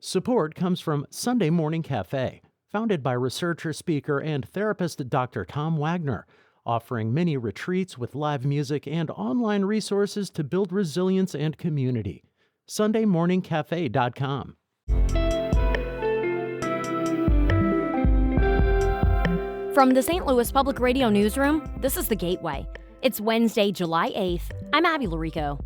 Support comes from Sunday Morning Cafe, founded by researcher, speaker, and therapist Dr. Tom Wagner, offering mini retreats with live music and online resources to build resilience and community. SundayMorningCafe.com. From the St. Louis Public Radio Newsroom, this is The Gateway. It's Wednesday, July 8th. I'm Abby Larico.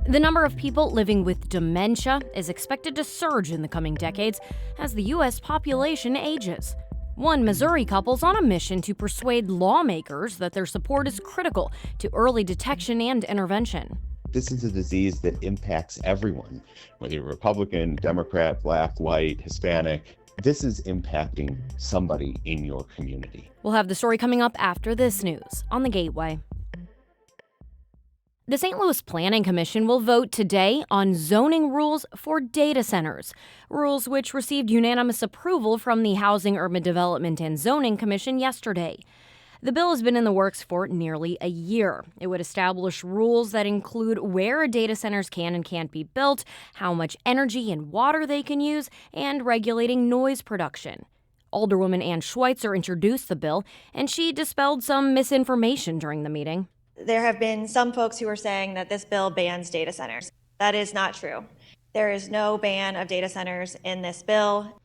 The number of people living with dementia is expected to surge in the coming decades as the U.S. population ages. One Missouri couple's on a mission to persuade lawmakers that their support is critical to early detection and intervention. This is a disease that impacts everyone, whether you're Republican, Democrat, Black, white, Hispanic. This is impacting somebody in your community. We'll have the story coming up after this news on The Gateway. The St. Louis Planning Commission will vote today on zoning rules for data centers, rules which received unanimous approval from the Housing, Urban Development, and Zoning Commission yesterday. The bill has been in the works for nearly a year. It would establish rules that include where data centers can and can't be built, how much energy and water they can use, and regulating noise production. Alderwoman Ann Schweitzer introduced the bill, and she dispelled some misinformation during the meeting. There have been some folks who are saying that this bill bans data centers. That is not true. There is no ban of data centers in this bill.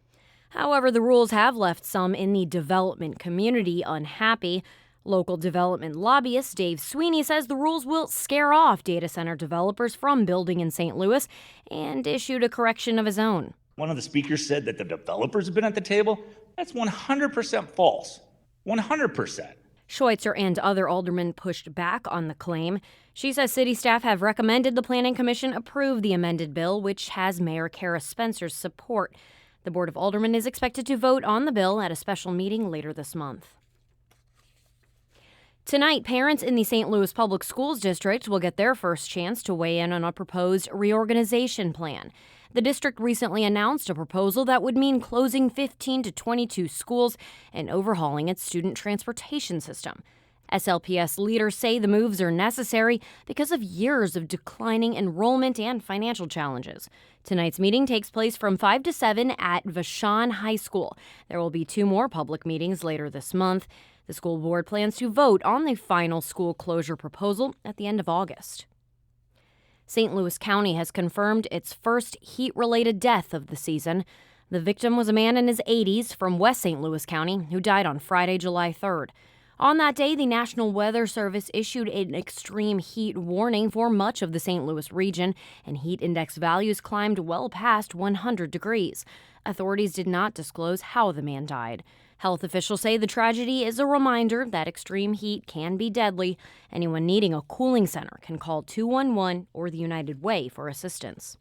However, the rules have left some in the development community unhappy. Local development lobbyist Dave Sweeney says the rules will scare off data center developers from building in St. Louis and issued a correction of his own. One of the speakers said that the developers have been at the table. That's 100% false. 100%. Schweitzer and other aldermen pushed back on the claim. She says city staff have recommended the Planning Commission approve the amended bill, which has Mayor Kara Spencer's support. The Board of Aldermen is expected to vote on the bill at a special meeting later this month. Tonight, parents in the St. Louis Public Schools District will get their first chance to weigh in on a proposed reorganization plan. The district recently announced a proposal that would mean closing 15 to 22 schools and overhauling its student transportation system. SLPS leaders say the moves are necessary because of years of declining enrollment and financial challenges. Tonight's meeting takes place from 5 to 7 at Vashon High School. There will be 2 more public meetings later this month. The school board plans to vote on the final school closure proposal at the end of August. St. Louis County has confirmed its first heat-related death of the season. The victim was a man in his 80s from West St. Louis County who died on Friday, July 3rd. On that day, the National Weather Service issued an extreme heat warning for much of the St. Louis region, and heat index values climbed well past 100 degrees. Authorities did not disclose how the man died. Health officials say the tragedy is a reminder that extreme heat can be deadly. Anyone needing a cooling center can call 211 or the United Way for assistance.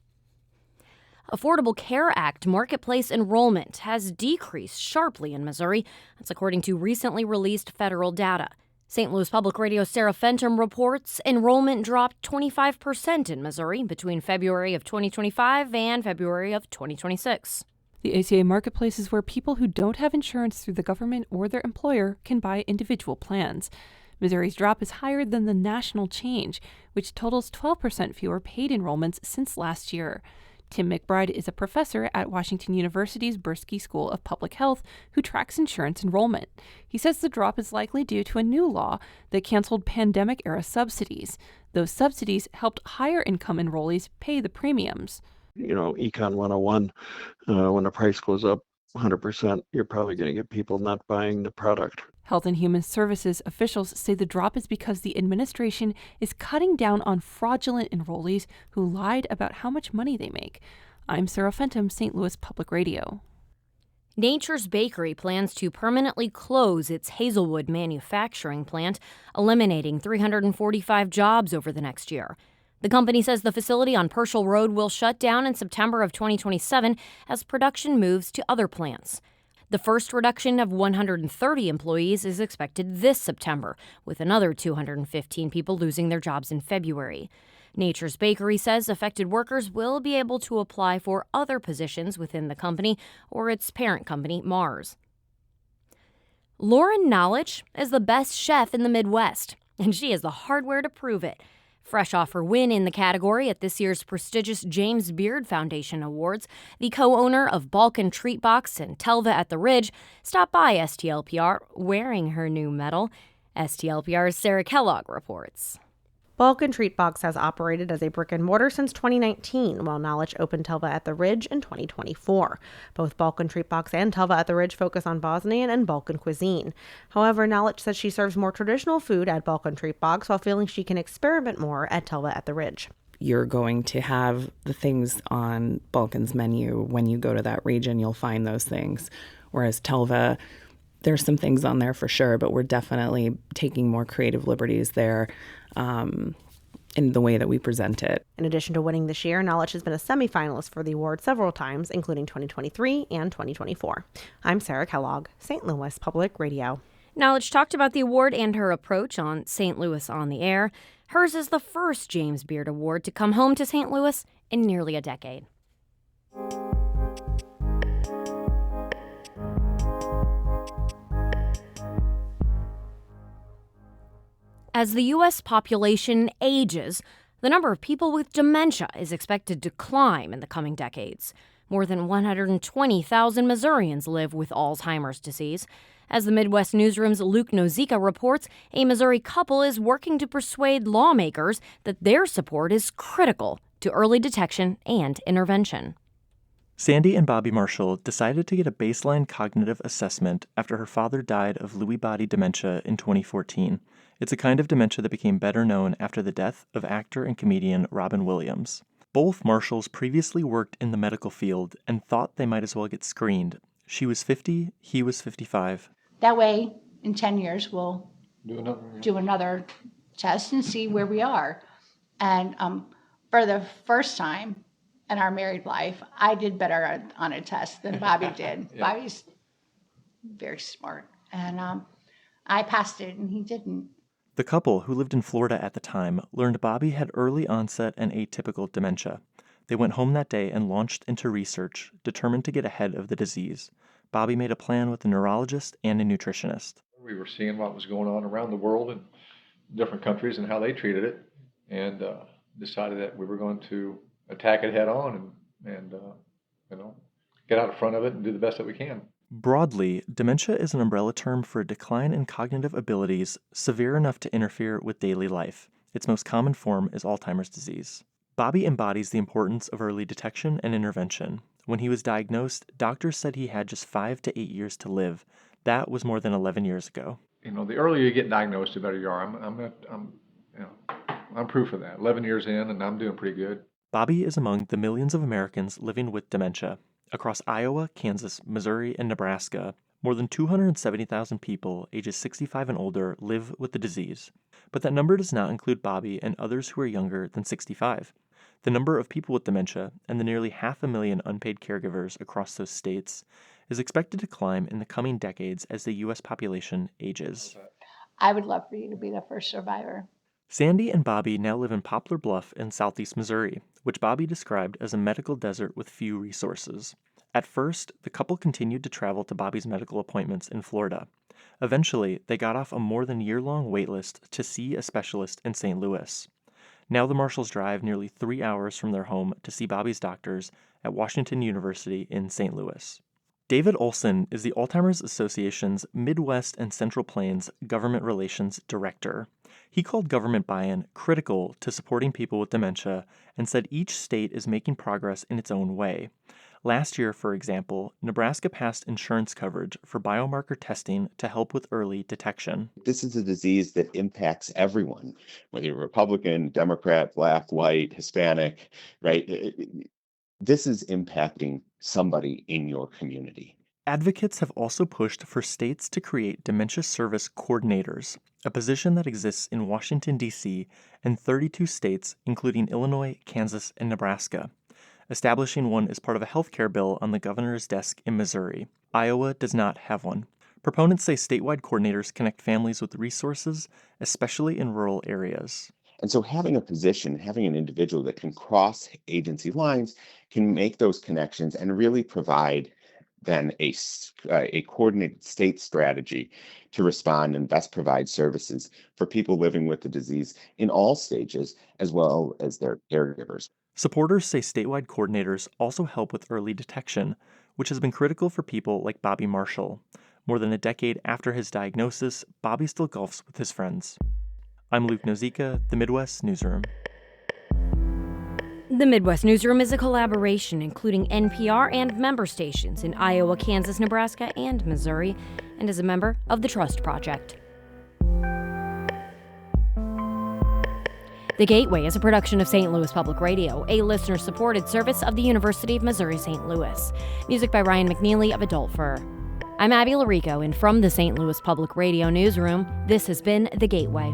Affordable Care Act marketplace enrollment has decreased sharply in Missouri. That's according to recently released federal data. St. Louis Public Radio's Sarah Fenton reports enrollment dropped 25% in Missouri between February of 2025 and February of 2026. The ACA marketplace is where people who don't have insurance through the government or their employer can buy individual plans. Missouri's drop is higher than the national change, which totals 12% fewer paid enrollments since last year. Tim McBride is a professor at Washington University's Bursky School of Public Health who tracks insurance enrollment. He says the drop is likely due to a new law that canceled pandemic-era subsidies. Those subsidies helped higher-income enrollees pay the premiums. Econ 101, when the price goes up 100%, you're probably going to get people not buying the product. Health and Human Services officials say the drop is because the administration is cutting down on fraudulent enrollees who lied about how much money they make. I'm Sarah Fenton, St. Louis Public Radio. Nature's Bakery plans to permanently close its Hazelwood manufacturing plant, eliminating 345 jobs over the next year. The company says the facility on Purcell Road will shut down in September of 2027 as production moves to other plants. The first reduction of 130 employees is expected this September, with another 215 people losing their jobs in February. Nature's Bakery says affected workers will be able to apply for other positions within the company or its parent company, Mars. Lauren Knowledge is the best chef in the Midwest, and she has the hardware to prove it. Fresh off her win in the category at this year's prestigious James Beard Foundation Awards, the co-owner of Balkan Treat Box and Telva at the Ridge stopped by STLPR wearing her new medal. STLPR's Sarah Kellogg reports. Balkan Treat Box has operated as a brick and mortar since 2019, while Knowledge opened Telva at the Ridge in 2024. Both Balkan Treat Box and Telva at the Ridge focus on Bosnian and Balkan cuisine. However, Knowledge says she serves more traditional food at Balkan Treat Box while feeling she can experiment more at Telva at the Ridge. You're going to have the things on Balkan's menu. When you go to that region, you'll find those things. Whereas Telva, there's some things on there for sure, but we're definitely taking more creative liberties there in the way that we present it. In addition to winning this year, Knowledge has been a semifinalist for the award several times, including 2023 and 2024. I'm Sarah Kellogg, St. Louis Public Radio. Knowledge talked about the award and her approach on St. Louis on the Air. Hers is the first James Beard Award to come home to St. Louis in nearly a decade. As the U.S. population ages, the number of people with dementia is expected to climb in the coming decades. More than 120,000 Missourians live with Alzheimer's disease. As the Midwest Newsroom's Luke Nozicka reports, a Missouri couple is working to persuade lawmakers that their support is critical to early detection and intervention. Sandy and Bobby Marshall decided to get a baseline cognitive assessment after her father died of Lewy body dementia in 2014. It's a kind of dementia that became better known after the death of actor and comedian Robin Williams. Both Marshalls previously worked in the medical field and thought they might as well get screened. She was 50, he was 55. That way, in 10 years, we'll do another test and see where we are. And for the first time in our married life, I did better on a test than Bobby did. Yeah. Bobby's very smart. And I passed it and he didn't. The couple, who lived in Florida at the time, learned Bobby had early onset and atypical dementia. They went home that day and launched into research, determined to get ahead of the disease. Bobby made a plan with a neurologist and a nutritionist. We were seeing what was going on around the world in different countries and how they treated it, and decided that we were going to attack it head on and get out in front of it and do the best that we can. Broadly, dementia is an umbrella term for a decline in cognitive abilities severe enough to interfere with daily life. Its most common form is Alzheimer's disease. Bobby embodies the importance of early detection and intervention. When he was diagnosed, doctors said he had just 5 to 8 years to live. That was more than 11 years ago. The earlier you get diagnosed, the better you are. I'm proof of that. 11 years in, and I'm doing pretty good. Bobby is among the millions of Americans living with dementia. Across Iowa, Kansas, Missouri, and Nebraska, more than 270,000 people ages 65 and older live with the disease. But that number does not include Bobby and others who are younger than 65. The number of people with dementia and the nearly 500,000 unpaid caregivers across those states is expected to climb in the coming decades as the U.S. population ages. I would love for you to be the first survivor. Sandy and Bobby now live in Poplar Bluff in southeast Missouri, which Bobby described as a medical desert with few resources. At first, the couple continued to travel to Bobby's medical appointments in Florida. Eventually, they got off a more than year-long waitlist to see a specialist in St. Louis. Now the Marshalls drive nearly 3 hours from their home to see Bobby's doctors at Washington University in St. Louis. David Olson is the Alzheimer's Association's Midwest and Central Plains Government Relations Director. He called government buy-in critical to supporting people with dementia and said each state is making progress in its own way. Last year, for example, Nebraska passed insurance coverage for biomarker testing to help with early detection. This is a disease that impacts everyone, whether you're Republican, Democrat, Black, white, Hispanic, right? This is impacting somebody in your community. Advocates have also pushed for states to create dementia service coordinators, a position that exists in Washington, D.C., and 32 states, including Illinois, Kansas, and Nebraska. Establishing one is part of a healthcare bill on the governor's desk in Missouri. Iowa does not have one. Proponents say statewide coordinators connect families with resources, especially in rural areas. And so having a position, having an individual that can cross agency lines can make those connections and really provide than a coordinated state strategy to respond and best provide services for people living with the disease in all stages, as well as their caregivers. Supporters say statewide coordinators also help with early detection, which has been critical for people like Bobby Marshall. More than a decade after his diagnosis, Bobby still golfs with his friends. I'm Luke Nozicka, the Midwest Newsroom. The Midwest Newsroom is a collaboration including NPR and member stations in Iowa, Kansas, Nebraska, and Missouri, and is a member of the Trust Project. The Gateway is a production of St. Louis Public Radio, a listener-supported service of the University of Missouri St. Louis. Music by Ryan McNeely of Adult Fur. I'm Abby Larico, and from the St. Louis Public Radio Newsroom, this has been The Gateway.